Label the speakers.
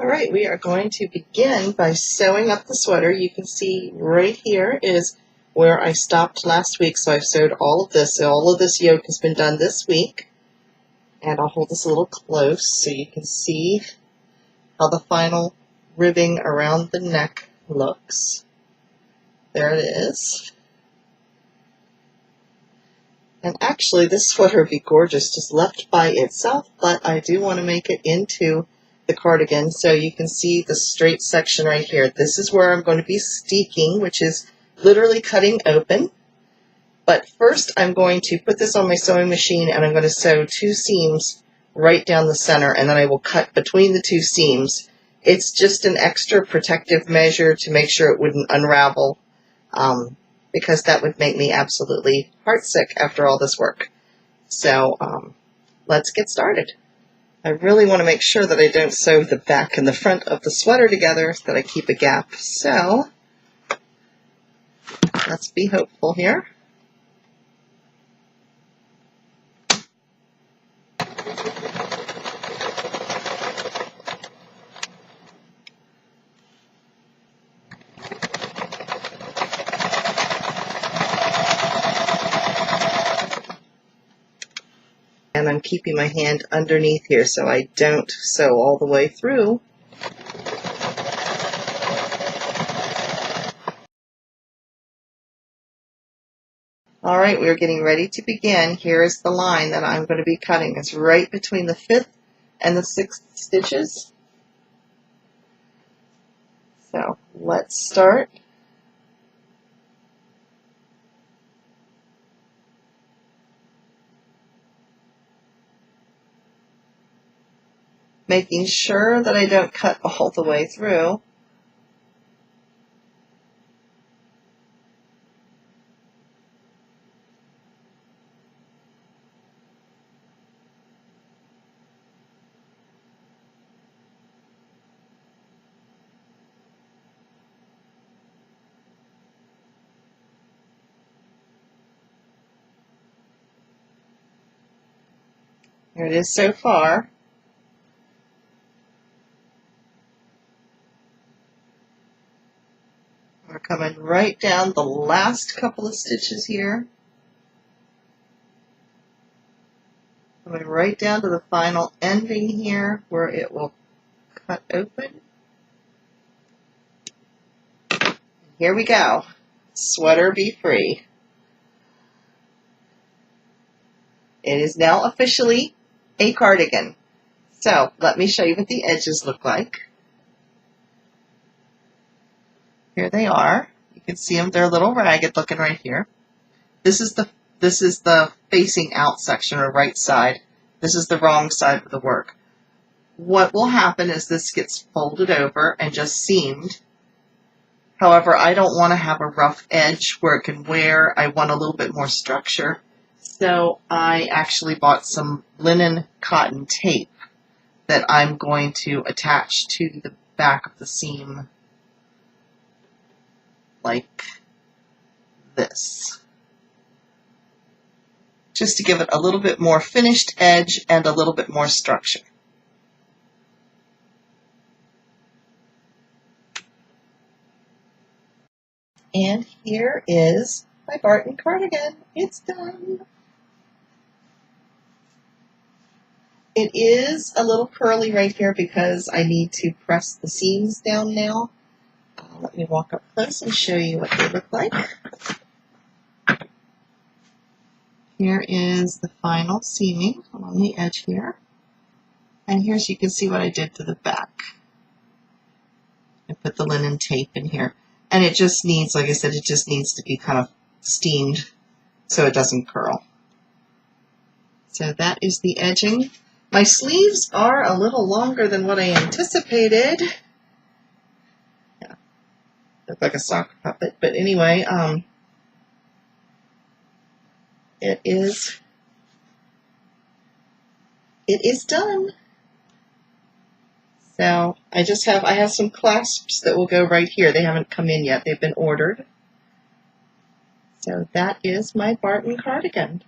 Speaker 1: All right, we are going to begin by sewing up the sweater. You can see right here is where I stopped last week. So I've sewed all of this. So all of this yoke has been done this week. And I'll hold this a little close so you can see how the final ribbing around the neck looks. There it is. And actually this sweater would be gorgeous just left by itself, but I do want to make it into the cardigan. So you can see the straight section right here. This is where I'm going to be steeking, which is literally cutting open. But first I'm going to put this on my sewing machine and I'm going to sew 2 seams right down the center, and then I will cut between the 2 seams. It's just an extra protective measure to make sure it wouldn't unravel, because that would make me absolutely heartsick after all this work. So let's get started. I really want to make sure that I don't sew the back and the front of the sweater together, that I keep a gap. So let's be hopeful here. And I'm keeping my hand underneath here so I don't sew all the way through. All right, we're getting ready to begin. Here is the line that I'm going to be cutting. It's right between the 5th and the 6th stitches. So let's start. Making sure that I don't cut all the way through. Here it is so far. We're coming right down the last couple of stitches here. Coming right down to the final ending here where it will cut open. Here we go. Sweater be free. It is now officially a cardigan. So let me show you what the edges look like. Here they are. You can see them. They're a little ragged looking right here. This is the facing out section, or right side. This is the wrong side of the work. What will happen is this gets folded over and just seamed. However, I don't want to have a rough edge where it can wear. I want a little bit more structure. So I actually bought some linen cotton tape that I'm going to attach to the back of the seam like this, just to give it a little bit more finished edge and a little bit more structure. And here is my Barton cardigan. It's done. It is a little curly right here because I need to press the seams down now. Let me walk up close and show you what they look like. Here is the final seaming along the edge here. And here's, you can see what I did to the back. I put the linen tape in here. And it just needs, like I said, it just needs to be kind of steamed so it doesn't curl. So that is the edging. My sleeves are a little longer than what I anticipated. Look like a sock puppet, but anyway, it is done. So I have some clasps that will go right here. They haven't come in yet. They've been ordered. So that is my Barton cardigan.